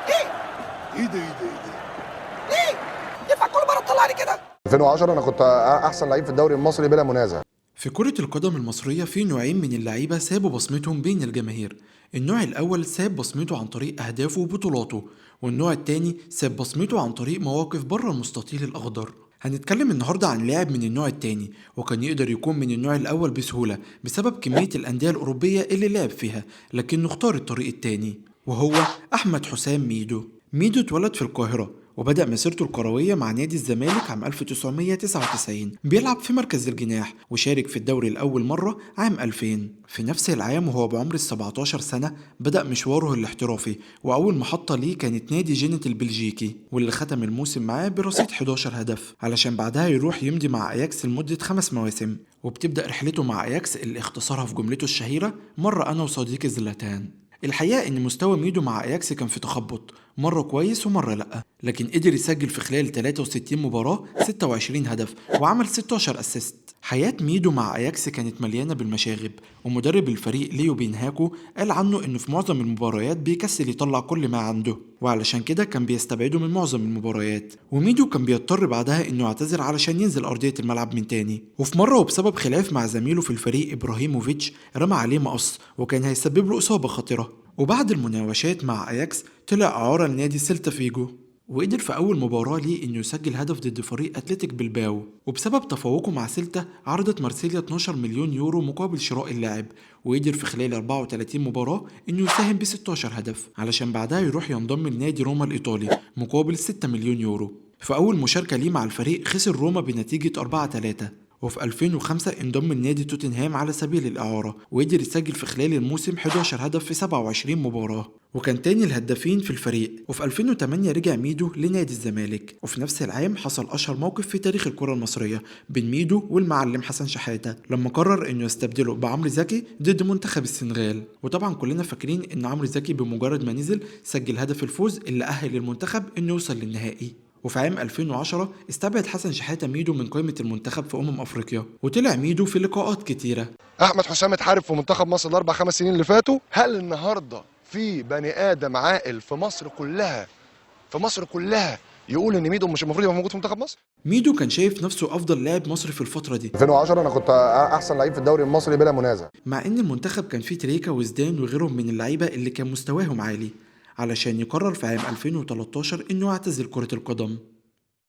ايه ايه ده ايه ده ايه ده؟ ليه ينفع كل مره تطلعني كده؟ 2010 انا كنت احسن لعيب في الدوري المصري بلا منازع. في كرة القدم المصرية في نوعين من اللعيبة سابوا بصمتهم بين الجماهير. النوع الأول ساب بصمته عن طريق أهدافه وبطولاته، والنوع التاني ساب بصمته عن طريق مواقف بره المستطيل الأخضر. هنتكلم النهاردة عن لاعب من النوع التاني، وكان يقدر يكون من النوع الأول بسهولة بسبب كمية الأندية الأوروبية اللي لعب فيها، لكنه اختار الطريق التاني، وهو أحمد حسام ميدو. ميدو اتولد في القاهرة وبدأ مسيرته الكروية مع نادي الزمالك عام 1999، بيلعب في مركز الجناح وشارك في الدوري الأول مرة عام 2000. في نفس العام وهو بعمر ال 17 سنة بدأ مشواره الاحترافي، وأول محطة ليه كانت نادي جينت البلجيكي، واللي ختم الموسم معاه برصيد 11 هدف، علشان بعدها يروح يمضي مع أياكس لمدة 5 مواسم. وبتبدأ رحلته مع أياكس اللي اختصرها في جملته الشهيرة: مرة أنا وصديقي زلاتان. الحقيقة إن مستوى ميدو مع أياكس كان في تخبط، مرة كويس ومرة لأ، لكن قدر يسجل في خلال 63 مباراة 26 هدف وعمل 16 أسيست. حياة ميدو مع أياكس كانت مليانة بالمشاغب، ومدرب الفريق ليو بينهاكو قال عنه إنه في معظم المباريات بيكسل يطلع كل ما عنده، وعلشان كده كان بيستبعده من معظم المباريات. وميدو كان بيضطر بعدها إنه يعتذر علشان ينزل أرضية الملعب من تاني. وفي مرة وبسبب خلاف مع زميله في الفريق إبراهيموفيتش رمى عليه مقص وكان هيسبب له إصابة خطرة. وبعد المناوشات مع أياكس طلع إعارة لنادي سيلتا فيجو، وقدر في أول مباراة ليه إنه يسجل هدف ضد فريق أتلتيك بلباو. وبسبب تفوقه مع سيلتا عرضت مارسيليا 12 مليون يورو مقابل شراء اللاعب، وقدر في خلال 34 مباراة إنه يساهم ب 16 هدف، علشان بعدها يروح ينضم لنادي روما الإيطالي مقابل 6 مليون يورو. في أول مشاركة ليه مع الفريق خسر روما بنتيجة 4-3. وفي 2005 انضم لنادي توتنهام على سبيل الإعارة، وقدر يسجل في خلال الموسم 11 هدف في 27 مباراة، وكان تاني الهدافين في الفريق. وفي 2008 رجع ميدو لنادي الزمالك. وفي نفس العام حصل أشهر موقف في تاريخ الكرة المصرية بين ميدو والمعلم حسن شحاتة، لما قرر إنه يستبدله بعمرو زكي ضد منتخب السنغال. وطبعا كلنا فاكرين إن عمرو زكي بمجرد ما نزل سجل هدف الفوز اللي أهل المنتخب إنه يوصل للنهائي. وفي عام 2010 استبعد حسن شحاتة ميدو من قائمة المنتخب في أفريقيا، وطلع ميدو في لقاءات كتيرة. احمد حسام اتحارب في منتخب مصر الاربع خمس سنين اللي فاتوا. هل النهارده في بني ادم عاقل في مصر كلها يقول ان ميدو مش المفروض يبقى موجود في منتخب مصر؟ ميدو كان شايف نفسه أفضل لاعب مصري في الفترة دي. 2010 انا كنت احسن لعيب في الدوري المصري بلا منازع، مع إن المنتخب كان فيه تريكا وزدان وغيرهم من اللعيبة اللي كان مستواهم عالي، علشان يقرر في عام 2013 إنه يعتزل كرة القدم.